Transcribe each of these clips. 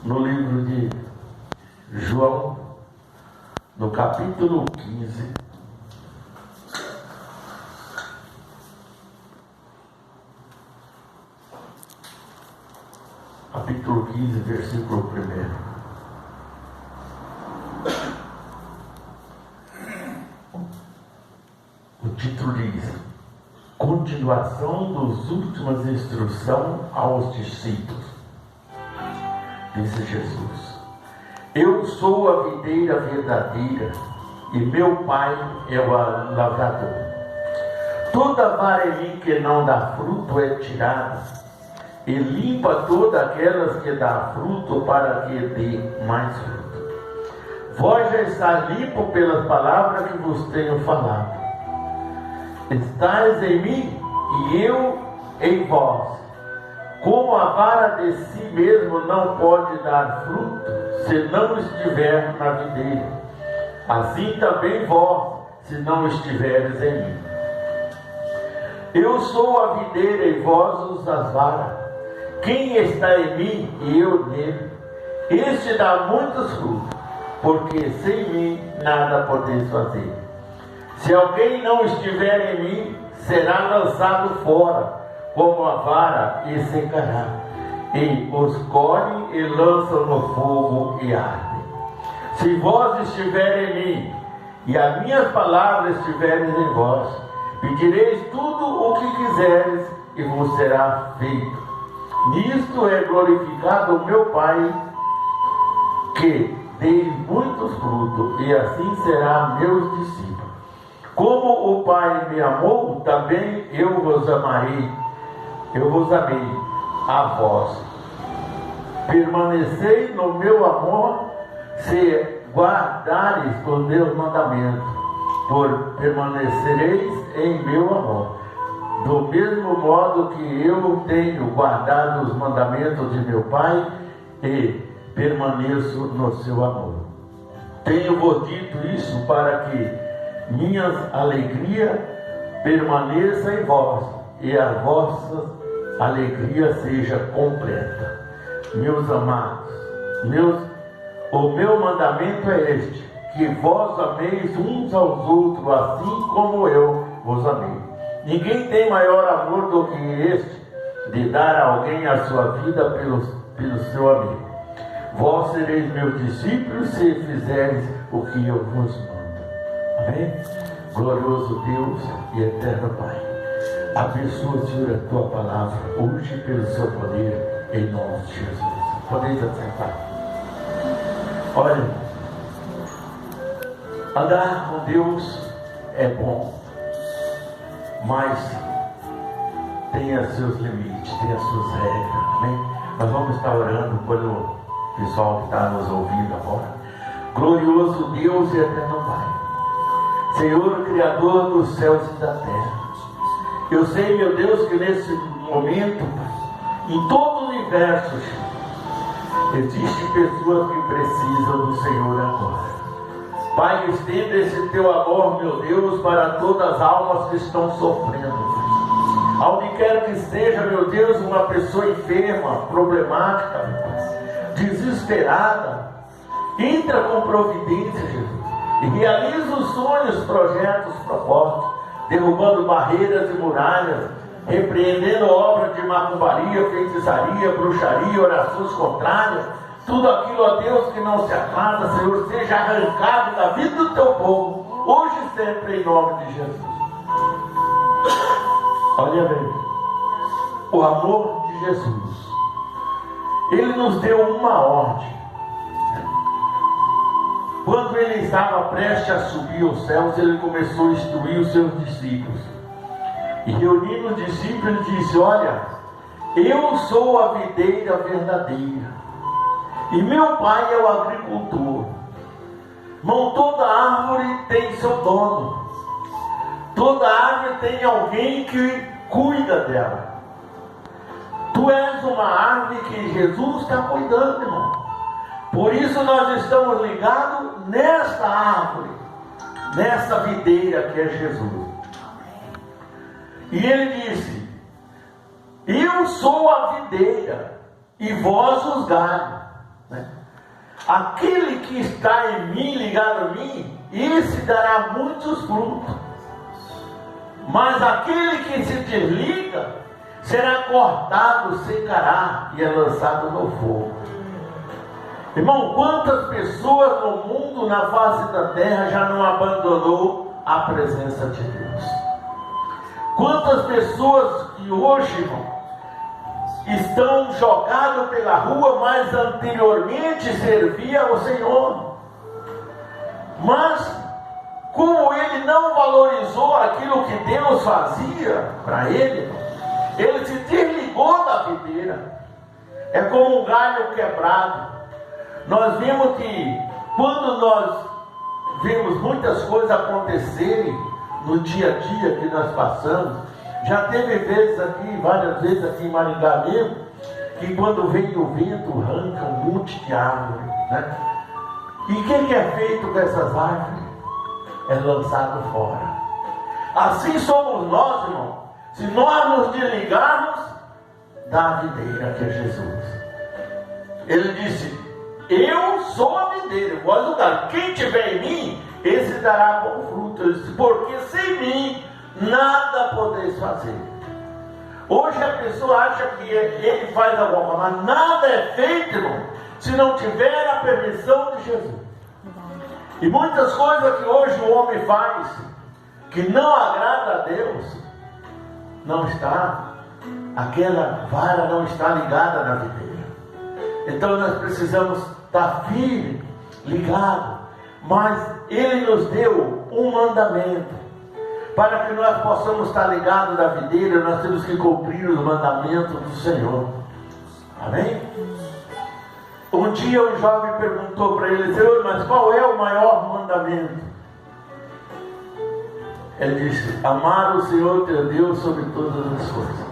no livro de João, no capítulo 15, capítulo 15, versículo 1. O título diz: Continuação das últimas instruções aos discípulos. Disse Jesus: Eu sou a videira verdadeira e meu Pai é o lavrador. Toda vara em mim que não dá fruto é tirada, e limpa todas aquelas que dá fruto, para que dê mais fruto. Vós já estáis limpo pelas palavras que vos tenho falado. Estais em mim e eu em vós. Como a vara de si mesmo não pode dar fruto se não estiver na videira, assim também vós, se não estiveres em mim. Eu sou a videira e vós as varas. Quem está em mim e eu nele, este dá muitos frutos, porque sem mim nada podeis fazer. Se alguém não estiver em mim, será lançado fora como a vara e secará, e os colhem e lançam no fogo e ardem. Se vós estiverem em mim e as minhas palavras estiverem em vós, pedireis tudo o que quiseres e vos será feito. Nisto é glorificado o meu Pai, que deis muitos frutos, e assim será meus discípulos. Como o Pai me amou, também eu vos amarei. Eu vos amei a vós. Permanecei no meu amor, se guardareis os meus mandamentos, permanecereis em meu amor. Do mesmo modo que eu tenho guardado os mandamentos de meu Pai e permaneço no seu amor. Tenho-vos dito isso para que minha alegria permaneça em vós e a vossa alegria seja completa. Meus amados, o meu mandamento é este: que vós ameis uns aos outros, assim como eu vos amei. Ninguém tem maior amor do que este, de dar a alguém a sua vida pelo seu amigo. Vós sereis meus discípulos se fizerdes o que eu vos mando. Amém? Glorioso Deus e eterno Pai, abençoa, Senhor, a tua palavra hoje pelo seu poder, em nome de Jesus. Podeis assentar. Olha, andar com Deus é bom, mas tem os seus limites, tem as suas regras. Amém? Nós vamos estar orando pelo pessoal que está nos ouvindo agora. Glorioso Deus e eterno Pai, Senhor, Criador dos céus e da terra, eu sei, meu Deus, que nesse momento, em todo o universo, existem pessoas que precisam do Senhor agora. Pai, estenda esse teu amor, meu Deus, para todas as almas que estão sofrendo. Aonde quer que seja, meu Deus, uma pessoa enferma, problemática, desesperada, entra com providência, Jesus, e realiza os sonhos, projetos, propósitos, derrubando barreiras e muralhas, repreendendo obras de macumbaria, feitiçaria, bruxaria, orações contrárias. Tudo aquilo, ó Deus, que não se agrada, Senhor, seja arrancado da vida do teu povo, hoje e sempre, em nome de Jesus. Olha bem, o amor de Jesus, Ele nos deu uma ordem. Quando Ele estava prestes a subir aos céus, Ele começou a instruir os seus discípulos. E reunindo os discípulos, Ele disse: olha, eu sou a videira verdadeira, e meu Pai é o agricultor. Não toda árvore tem seu dono, toda árvore tem alguém que cuida dela. Tu és uma árvore que Jesus está cuidando, irmão. Por isso nós estamos ligados nesta árvore, nessa videira que é Jesus. E Ele disse: eu sou a videira e vós os galhos. né? Aquele que está em mim, ligado a mim, esse dará muitos frutos. Mas aquele que se desliga será cortado, secará e é lançado no fogo. Irmão, quantas pessoas no mundo, na face da terra, já não abandonou a presença de Deus? Quantas pessoas que hoje, irmão, estão jogados pela rua, mas anteriormente serviam ao Senhor. Mas, como ele não valorizou aquilo que Deus fazia para ele, ele se desligou da videira. É como um galho quebrado. Nós vimos que, quando nós vemos muitas coisas acontecerem no dia a dia que nós passamos, já teve vezes aqui, várias vezes aqui em Maringá mesmo, que quando vem o vento arranca um monte de árvore, né? E o que é feito com essas árvores? É lançado fora. Assim somos nós, irmão, se nós nos desligarmos da videira que é Jesus. Ele disse: eu sou a videira, vós o galho. Quem tiver em mim, esse dará bom fruto. Ele disse: porque sem mim nada podeis fazer. Hoje a pessoa acha que ele faz alguma coisa, mas nada é feito, irmão, se não tiver a permissão de Jesus. E muitas coisas que hoje o homem faz, que não agrada a Deus, não está, aquela vara não está ligada na videira. Então nós precisamos estar firme, ligado. Mas Ele nos deu um mandamento. Para que nós possamos estar ligados na videira, nós temos que cumprir os mandamentos do Senhor. Amém? Um dia um jovem perguntou para ele: Senhor, mas qual é o maior mandamento? Ele disse: amar o Senhor teu Deus sobre todas as coisas,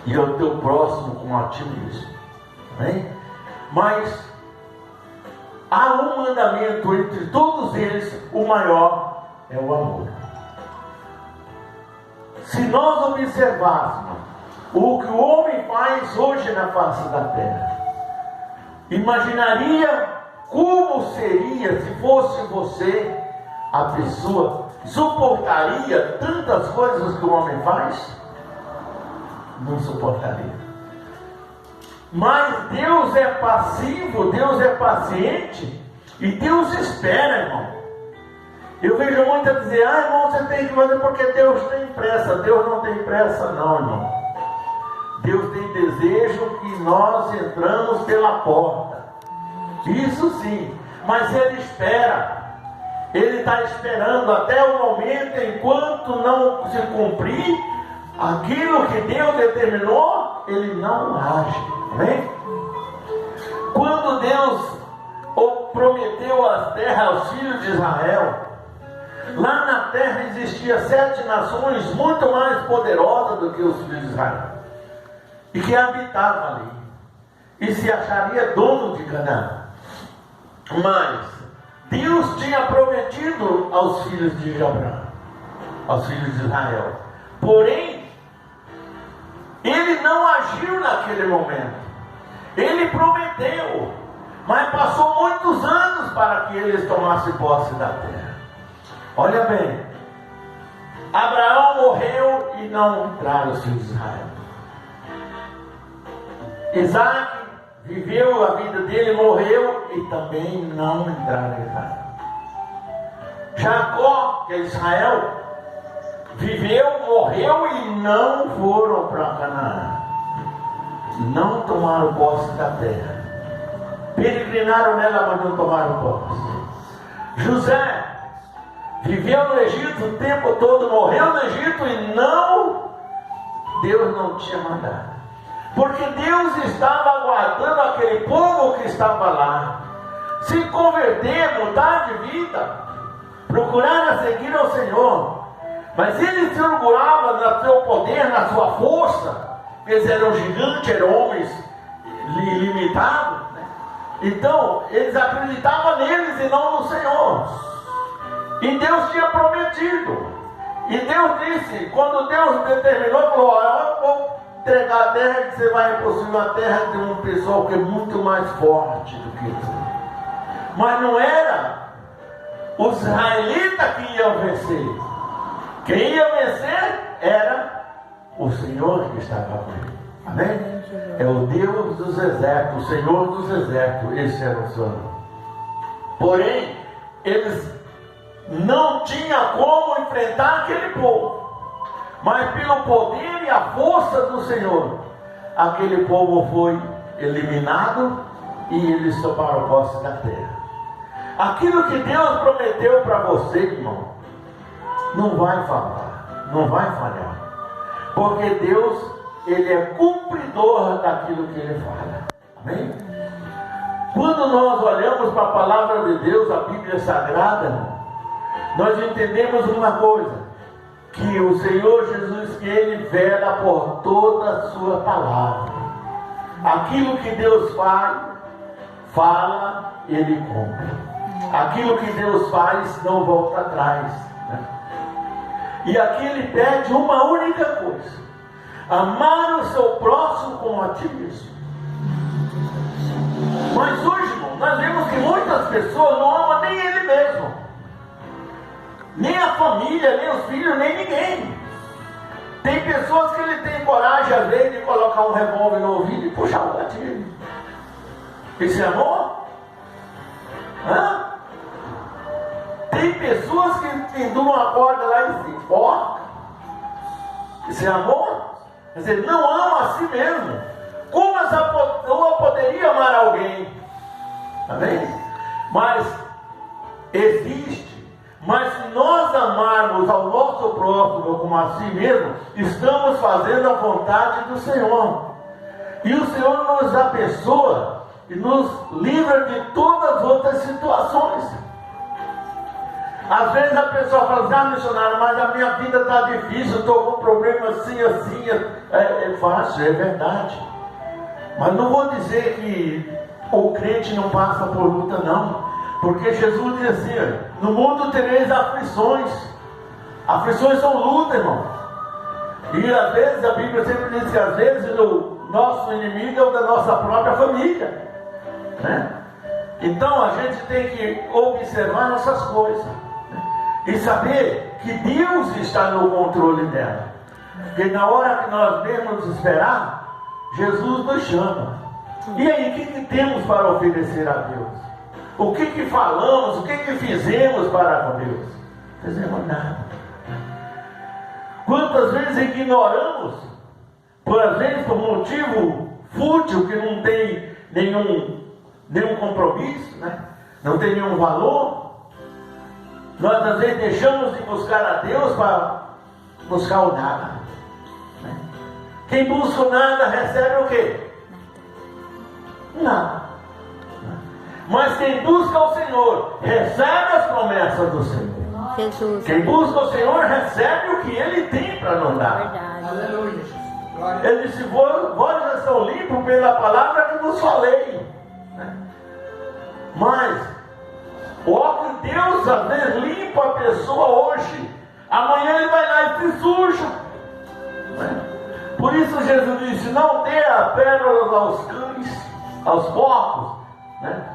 e ao teu próximo como a ti mesmo. Amém? Mas há um mandamento entre todos eles, o maior é o amor. Se nós observássemos o que o homem faz hoje na face da terra, imaginaria como seria se fosse você a pessoa? Suportaria tantas coisas que o homem faz? Não suportaria. Mas Deus é passivo, Deus é paciente, e Deus espera, irmão. Eu vejo muita dizer: irmão, você tem que fazer porque Deus tem pressa. Deus não tem pressa não, irmão. Deus tem desejo que nós entramos pela porta. Isso sim, mas Ele espera. Ele está esperando até o momento, enquanto não se cumprir aquilo que Deus determinou, Ele não age. Amém? Quando Deus prometeu as terras aos filhos de Israel, lá na terra existiam 7 nações muito mais poderosas do que os filhos de Israel, e que habitavam ali, e se acharia dono de Canaã. Mas Deus tinha prometido aos filhos de Abraão, aos filhos de Israel. Porém, Ele não agiu naquele momento. Ele prometeu, mas passou muitos anos para que eles tomassem posse da terra. Olha bem, Abraão morreu e não entraram os filhos de Israel. Isaac viveu a vida dele, morreu e também não entraram em Israel. Jacó, que é Israel, viveu, morreu e não foram para Canaã. Não tomaram posse da terra. Peregrinaram nela, mas não tomaram posse. José viveu no Egito o tempo todo, morreu no Egito e Deus não tinha mandado. Porque Deus estava aguardando aquele povo que estava lá se converter, mudar de vida, procurar a seguir ao Senhor. Mas eles se orgulhavam no seu poder, na sua força. Eles eram gigantes, eram homens limitados, né? Então eles acreditavam neles e não no Senhor. E Deus tinha prometido. E Deus disse, quando Deus determinou, falou: eu vou entregar a terra que você vai possuir uma terra de um pessoal que é muito mais forte do que você. Mas não era os israelitas que iam vencer. Quem ia vencer era o Senhor que estava com ele. Amém? É o Deus dos exércitos, o Senhor dos exércitos. Esse era o seu nome. Porém, eles não tinham como enfrentar aquele povo. Mas pelo poder e a força do Senhor, aquele povo foi eliminado e eles tomaram posse da terra. Aquilo que Deus prometeu para você, irmão, não vai faltar, não vai falhar. Porque Deus, Ele é cumpridor daquilo que Ele fala. Amém? Quando nós olhamos para a palavra de Deus, a Bíblia Sagrada, nós entendemos uma coisa. Que o Senhor Jesus, que Ele vela por toda a sua palavra. Aquilo que Deus fala, Ele cumpre. Aquilo que Deus faz, não volta atrás. Né? E aqui Ele pede uma única coisa: amar o seu próximo como a ti mesmo. Mas hoje, irmão, nós vemos que muitas pessoas não amam nem Ele mesmo. Nem a família, nem os filhos, nem ninguém. Tem pessoas que ele tem coragem, às vezes, de colocar um revólver no ouvido e puxar o gatilho. Isso é amor? Hã? Tem pessoas que penduram uma corda lá e se enforcam. Isso é amor? Quer dizer, não ama a si mesmo. Como essa pessoa poderia amar alguém? Amém? Mas existe. Mas se nós amarmos ao nosso próximo como a si mesmo, estamos fazendo a vontade do Senhor. E o Senhor nos abençoa e nos livra de todas as outras situações. Às vezes a pessoa fala assim: missionário, mas a minha vida está difícil, estou com um problema assim. É fácil, é verdade. Mas não vou dizer que o crente não passa por luta, não. Porque Jesus diz assim: no mundo tereis aflições. Aflições são luta, irmão. E às vezes a Bíblia sempre diz que às vezes o nosso inimigo é o da nossa própria família, né? Então a gente tem que observar essas coisas, né? E saber que Deus está no controle dela. Porque na hora que nós devemos esperar, Jesus nos chama. E aí, o que temos para oferecer a Deus? O que falamos, o que fizemos para com Deus? Não fizemos nada. Quantas vezes ignoramos, por vezes por motivo fútil, que não tem nenhum compromisso, né? Não tem nenhum valor. Nós às vezes deixamos de buscar a Deus para buscar o nada, né? Quem busca o nada recebe o quê? Nada. Mas quem busca o Senhor recebe as promessas do Senhor. Jesus. Quem busca o Senhor recebe o que Ele tem para nos dar. Aleluia. Ele disse: vós já estão limpos pela palavra que vos falei. Mas ó que Deus às vezes limpa a pessoa hoje, amanhã Ele vai lá e se suja. Por isso Jesus disse: não dê a pérola aos cães, aos porcos, né?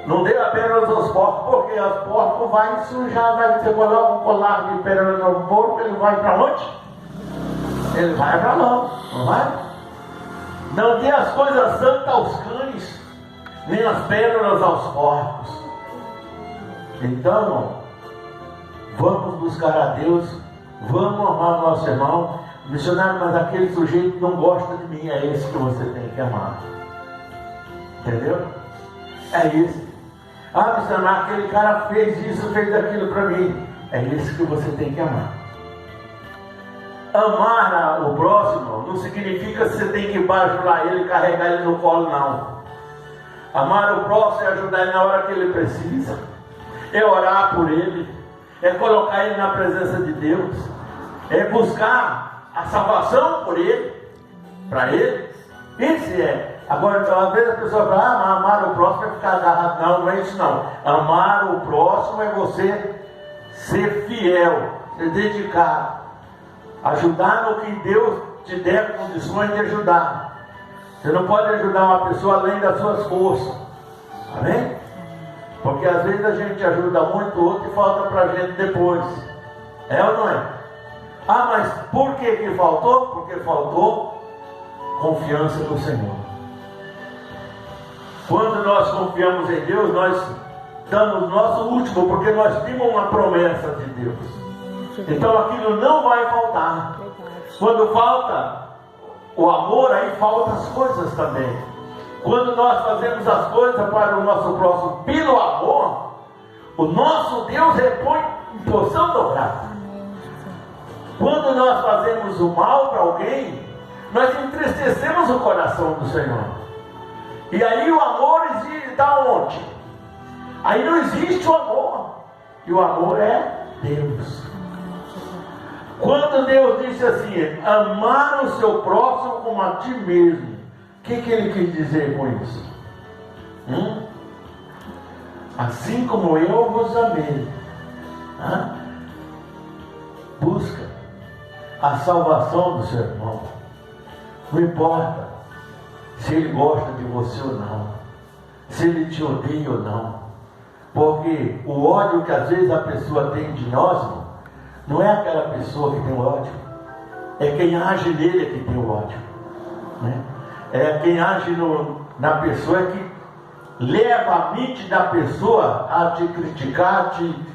Não dê a pérola aos porcos, porque os porcos vai sujar, você coloca um colar de pérola no porco, ele vai para onde? Ele vai para lá, não vai? Não dê as coisas santas aos cães, nem as pérolas aos porcos. Então, vamos buscar a Deus, vamos amar nosso irmão. Missionário, mas aquele sujeito não gosta de mim, é esse que você tem que amar. Entendeu? É isso. Missionário, aquele cara fez isso, fez aquilo para mim. É isso que você tem que amar. Amar o próximo não significa que você tem que bajular ele e carregar ele no colo, não. Amar o próximo é ajudar ele na hora que ele precisa, é orar por ele, é colocar ele na presença de Deus, é buscar a salvação por ele, para ele. Esse é. Agora, às vezes a pessoa fala: amar o próximo é ficar agarrado. Não, não é isso não. Amar o próximo é você ser fiel, ser dedicado, ajudar no que Deus te der condições de ajudar. Você não pode ajudar uma pessoa além das suas forças. Amém? Porque às vezes a gente ajuda muito o outro e falta para a gente depois. É ou não é? Ah, mas por que faltou? Porque faltou confiança no Senhor. Quando nós confiamos em Deus, nós damos o nosso último, porque nós temos uma promessa de Deus. Então aquilo não vai faltar. Quando falta o amor, aí faltam as coisas também. Quando nós fazemos as coisas para o nosso próximo pelo amor, o nosso Deus repõe em porção dobrada. Quando nós fazemos o mal para alguém, nós entristecemos o coração do Senhor. E aí o amor está onde? Aí não existe o amor. E o amor é Deus. Quando Deus disse assim, amar o seu próximo como a ti mesmo, o que ele quis dizer com isso? Assim como eu vos amei. Busca a salvação do seu irmão. Não importa se ele gosta de você ou não, se ele te odeia ou não, porque o ódio que às vezes a pessoa tem de nós, não é aquela pessoa que tem o ódio, é quem age nele que tem o ódio, né? É quem age na pessoa que leva a mente da pessoa a te criticar, te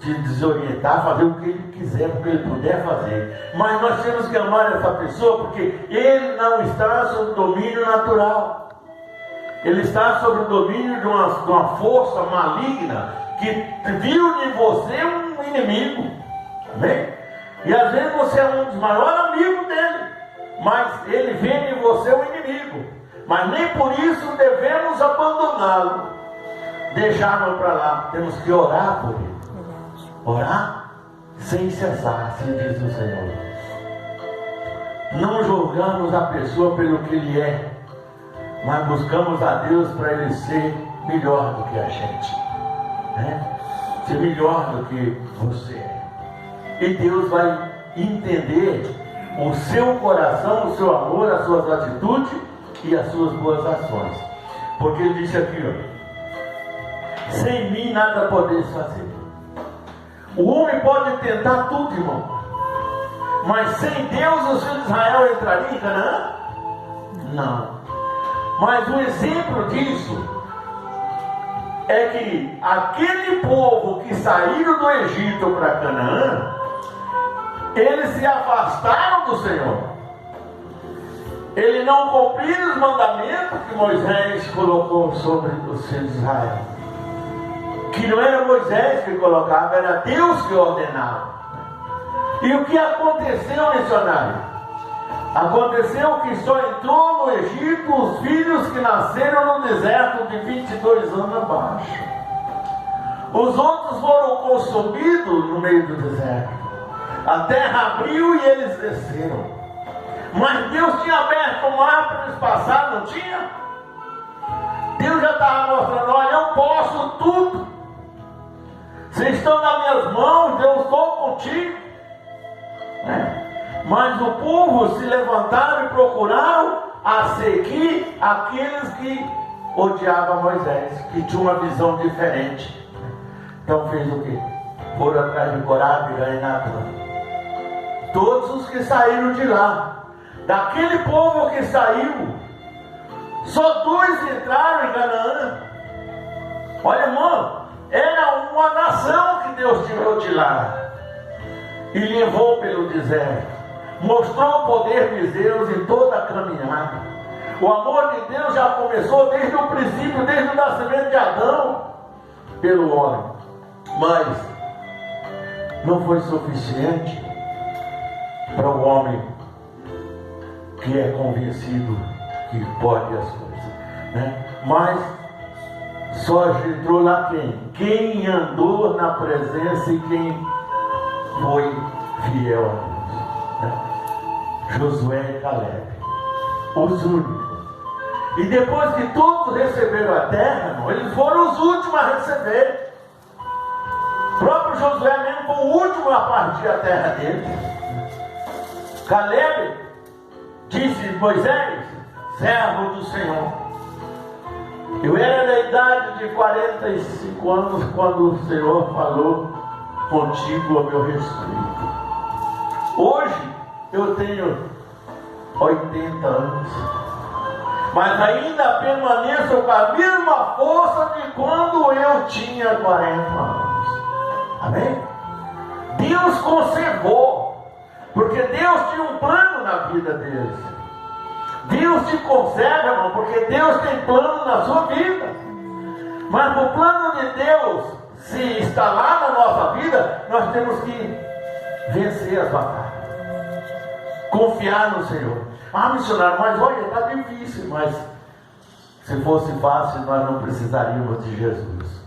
desorientar, fazer o que ele quiser, o que ele puder fazer. Mas nós temos que amar essa pessoa porque ele não está sob o domínio natural. Ele está sob o domínio de uma força maligna que viu em você um inimigo. Amém? E às vezes você é um dos maiores amigos dele, mas ele vê em você um inimigo. Mas nem por isso devemos abandoná-lo, deixá-lo para lá. Temos que orar por ele. Orar sem cessar, assim diz o Senhor. Não julgamos a pessoa pelo que ele é, mas buscamos a Deus para ele ser melhor do que a gente, né? Ser melhor do que você é. E Deus vai entender o seu coração, o seu amor, as suas atitudes e as suas boas ações. Porque ele disse aqui, ó, sem mim nada podeis fazer. O homem pode tentar tudo, irmão, mas sem Deus os filhos de Israel entrariam em Canaã? Não. Mas o exemplo disso é que aquele povo que saíram do Egito para Canaã, eles se afastaram do Senhor. Eles não cumpriram os mandamentos que Moisés colocou sobre os filhos de Israel. Que não era Moisés que colocava, era Deus que ordenava. E o que aconteceu, missionário? Aconteceu que só entrou no Egito os filhos que nasceram no deserto de 22 anos abaixo. Os outros foram consumidos no meio do deserto. A terra abriu e eles desceram. Mas Deus tinha aberto o mar para eles passarem, não tinha? Deus já estava mostrando, olha, eu posso tudo. Vocês estão nas minhas mãos, eu estou contigo. Mas o povo se levantaram e procuraram a seguir aqueles que odiavam Moisés, que tinham uma visão diferente. Então fez o quê? Foram atrás de Corá, Pirã e Natã. Todos os que saíram de lá, daquele povo que saiu, só 2 entraram em Canaã. Olha, irmão, era uma nação que Deus tirou de lá e levou pelo deserto. Mostrou o poder de Deus em toda a caminhada. O amor de Deus já começou desde o princípio, desde o nascimento de Adão, pelo homem. Mas não foi suficiente para o homem que é convencido que pode as coisas, né? Mas só entrou lá quem? Quem andou na presença e quem foi fiel a Deus, né? Josué e Caleb, os únicos. E depois que todos receberam a terra, irmão, eles foram os últimos a receber. O próprio Josué mesmo foi o último a partir da terra dele. Caleb Disse Moisés, servo do Senhor. Eu era da idade de 45 anos quando o Senhor falou contigo a meu respeito. Hoje eu tenho 80 anos, mas ainda permaneço com a mesma força de quando eu tinha 40 anos. Amém? Deus conservou, porque Deus tinha um plano na vida deles. Deus te conserva, irmão, porque Deus tem plano na sua vida. Mas o plano de Deus, se instalar na nossa vida, nós temos que vencer as batalhas, confiar no Senhor. Ah, missionário, mas olha, está difícil. Mas se fosse fácil, nós não precisaríamos de Jesus.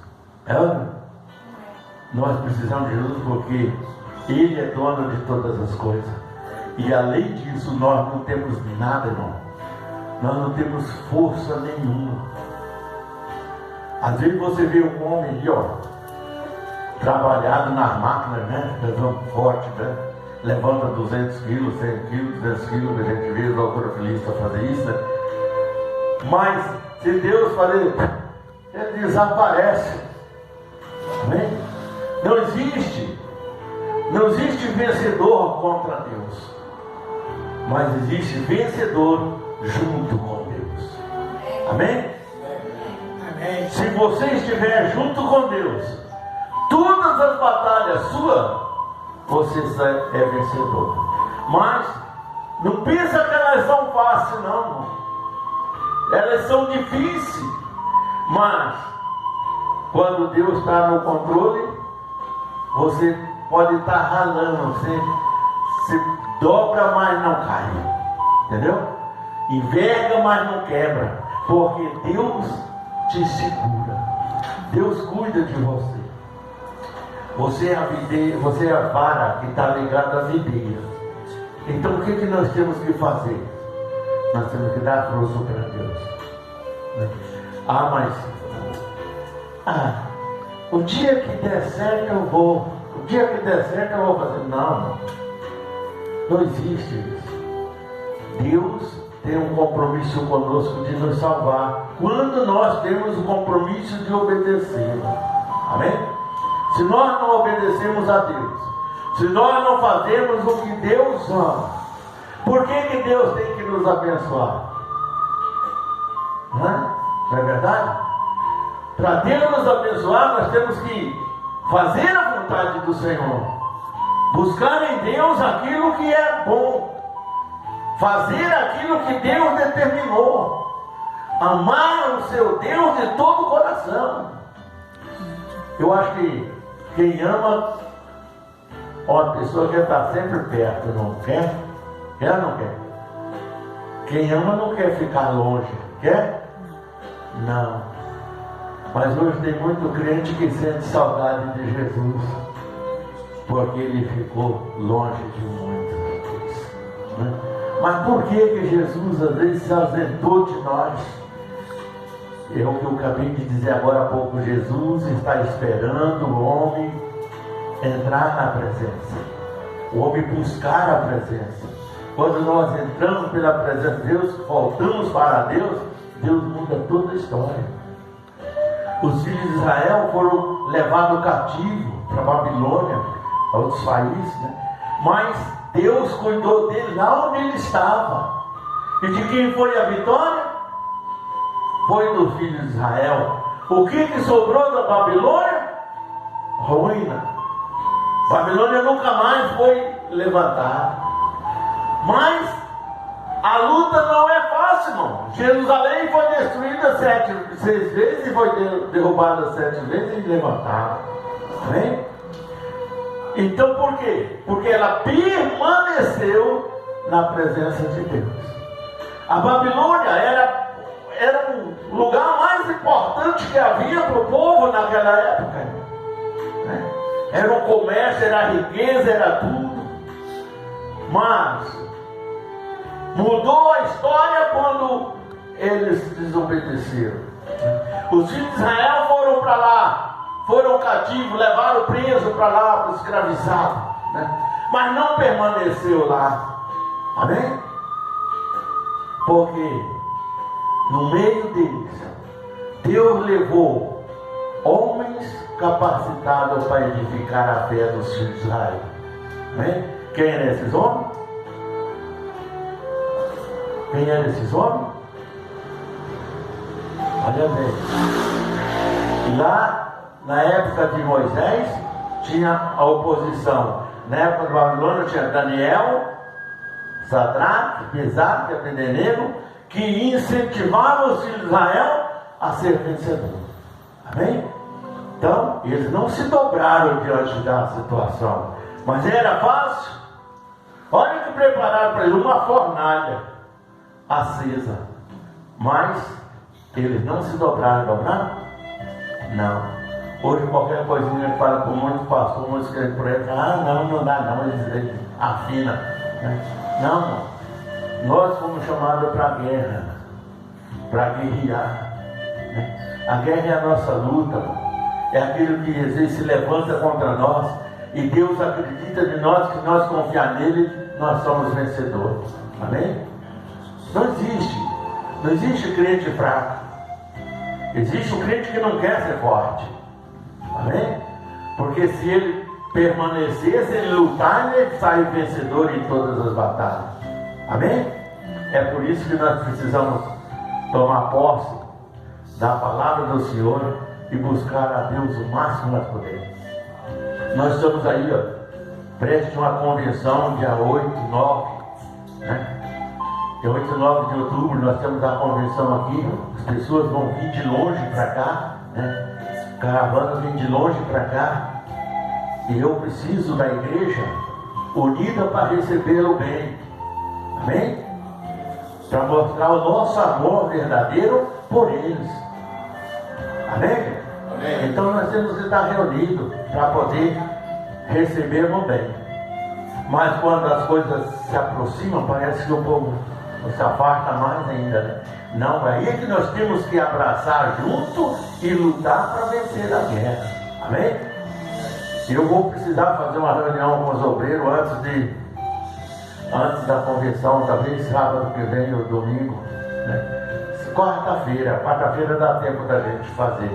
Nós precisamos de Jesus porque Ele é dono de todas as coisas. E além disso, nós não temos nada, irmão. Nós não temos força nenhuma. Às vezes você vê um homem ali, ó, trabalhado nas máquinas, né? Pesando forte, né? Levanta 200 quilos, 100 quilos, 200 quilos, a gente vê os autorofilistas fazer isso, né? Mas se Deus fazer, ele desaparece. Amém? Não existe vencedor contra Deus, mas existe vencedor junto com Deus. Amém? Amém. Se você estiver junto com Deus, todas as batalhas suas, você é vencedor. Mas não pensa que elas são fáceis, não, irmão. Elas são difíceis. Mas quando Deus está no controle, você pode estar ralando, você dobra, mas não cai. Entendeu? Enverga, mas não quebra. Porque Deus te segura. Deus cuida de você. Você é a videira, você é a vara que está ligada à videira. Então o que nós temos que fazer? Nós temos que dar força para Deus. O dia que der certo eu vou. O dia que der certo eu vou fazer. Não existe isso. Deus tem um compromisso conosco de nos salvar. Quando nós temos o compromisso de obedecer. Amém? Se nós não obedecemos a Deus, se nós não fazemos o que Deus ama, por que Deus tem que nos abençoar? Não é verdade? Para Deus nos abençoar, nós temos que fazer a vontade do Senhor, buscar em Deus aquilo que é bom, fazer aquilo que Deus determinou, amar o seu Deus de todo o coração. Eu acho que quem ama, uma pessoa quer estar sempre perto, não quer? Quer ou não quer? Quem ama não quer ficar longe, quer? Não. Mas hoje tem muito crente que sente saudade de Jesus, porque ele ficou longe de muitas coisas, né? Mas por que Jesus às vezes se ausentou de nós? É o que eu acabei de dizer agora há pouco. Jesus está esperando o homem entrar na presença, o homem buscar a presença. Quando nós entramos pela presença de Deus, voltamos para Deus, Deus muda toda a história. Os filhos de Israel foram levados cativo para a Babilônia, a outros países, né? Mas Deus cuidou dele lá onde ele estava. E de quem foi a vitória? Foi do filho de Israel. O que sobrou da Babilônia? Ruína. Babilônia nunca mais foi levantada. Mas a luta não é fácil, irmão. Jerusalém foi destruída 6 vezes e foi derrubada 7 vezes e levantada. Amém? Então por quê? Porque ela permaneceu na presença de Deus. A Babilônia era o lugar mais importante que havia para o povo naquela época, né? Era o comércio, era a riqueza, era tudo. Mas mudou a história quando eles desobedeceram. Os filhos de Israel foram para lá, foram cativos, levaram preso para lá, para escravizado, né? Mas não permaneceu lá. Amém? Porque no meio deles, Deus levou homens capacitados para edificar a fé dos filhos de Israel. Amém? Quem eram esses homens? Quem eram esses homens? Olha bem. Lá na época de Moisés tinha a oposição. Na época do Babilônia tinha Daniel, Sadraque, Mesaque e Abednego, que incentivavam os filhos de Israel a ser vencedores. Amém? Então, eles não se dobraram diante da situação. Mas era fácil. Olha que prepararam para ele uma fornalha acesa. Mas eles não se dobraram. Não. Hoje qualquer coisinha que fala com muitos pastores, muitos crentes por aí, não dá não, eles afinam. Né? Não. Nós fomos chamados para a guerra, para guerrear. Né? A guerra é a nossa luta. É aquilo que às vezes se levanta contra nós. E Deus acredita de nós, que nós confiar nele, nós somos vencedores. Amém? Não existe crente fraco. Existe um crente que não quer ser forte. Amém? Porque se ele permanecer, se ele lutar, ele sai vencedor em todas as batalhas. Amém? É por isso que nós precisamos tomar posse da palavra do Senhor e buscar a Deus o máximo que nós podemos. Nós estamos aí, prestes a uma convenção, dia 8, 9, né? Dia 8 e 9 de outubro, nós temos a convenção aqui. As pessoas vão vir de longe para cá, né? Caravana vem de longe para cá. E eu preciso da igreja unida para recebê-lo bem. Amém? Para mostrar o nosso amor verdadeiro por eles. Amém? Amém? Então nós temos que estar reunidos para poder recebê-lo bem. Mas quando as coisas se aproximam, parece que o povo se afasta mais ainda, né? Não, é aí que nós temos que abraçar junto e lutar para vencer a guerra. Amém? Eu vou precisar fazer uma reunião com os obreiros antes da convenção, talvez sábado que vem ou domingo, né? Quarta-feira dá tempo da gente fazer.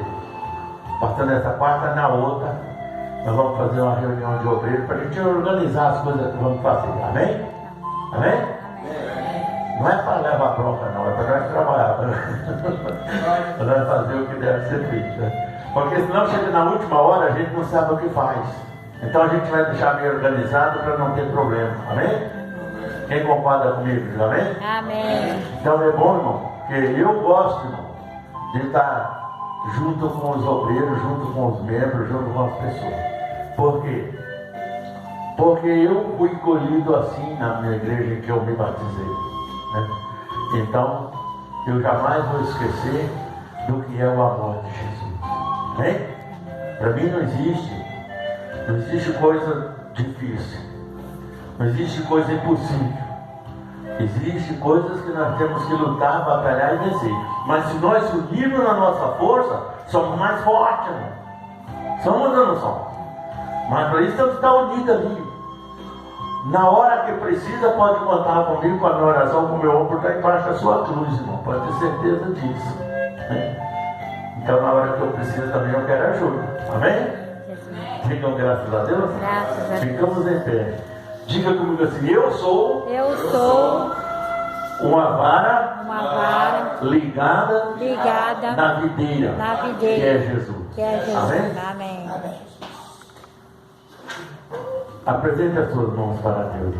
Passando essa quarta, na outra nós vamos fazer uma reunião de obreiros para a gente organizar as coisas que vamos fazer. Amém? Amém? Não é para levar bronca não, é para nós trabalhar. Para nós fazer o que deve ser feito, né? Porque senão chega na última hora, a gente não sabe o que faz. Então a gente vai deixar bem organizado para não ter problema. Amém? Quem concorda comigo? Amém? Amém. Então é bom, irmão, que eu gosto, irmão, de estar junto com os obreiros, junto com os membros, junto com as pessoas. Por quê? Porque eu fui colhido assim na minha igreja em que eu me batizei, né? Então, eu jamais vou esquecer do que é o amor de Jesus. Amém? Para mim não existe coisa difícil, não existe coisa impossível. Existem coisas que nós temos que lutar, batalhar e vencer. Mas se nós unirmos na nossa força, somos mais fortes, irmão. Somos ou não somos? Mas para isso temos que estar unidos ali. Na hora que precisa, pode contar comigo, com a minha oração, com o meu ombro está embaixo da sua cruz, irmão. Pode ter certeza disso, né? Então na hora que eu preciso também eu quero ajuda. Amém? Digam graças a Deus. Graças a Deus. Ficamos em pé. Diga comigo assim: eu sou uma vara ligada na videira, que é Jesus. Amém. Apresente as suas mãos para Deus.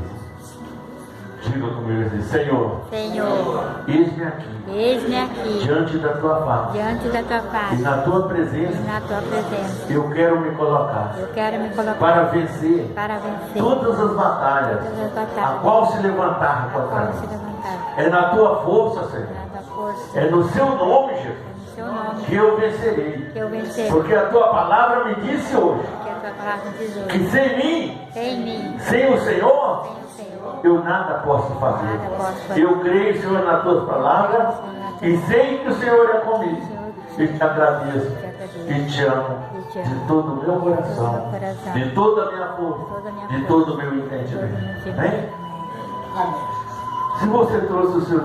Diga comigo assim: Senhor, eis-me aqui, diante da tua face, e na tua presença, eu quero me colocar, para vencer todas as batalhas, a qual se levantar contra mim. É na tua força, Senhor, é no seu nome, Jesus, que eu vencerei. Porque a tua palavra me disse hoje que sem mim, sem o Senhor, eu nada posso fazer. Eu creio, Senhor, nas tuas palavras e sei que o Senhor é comigo. E te agradeço e te amo de todo o meu coração, de toda a minha força, de todo o meu entendimento. Amém? Se você trouxe o seu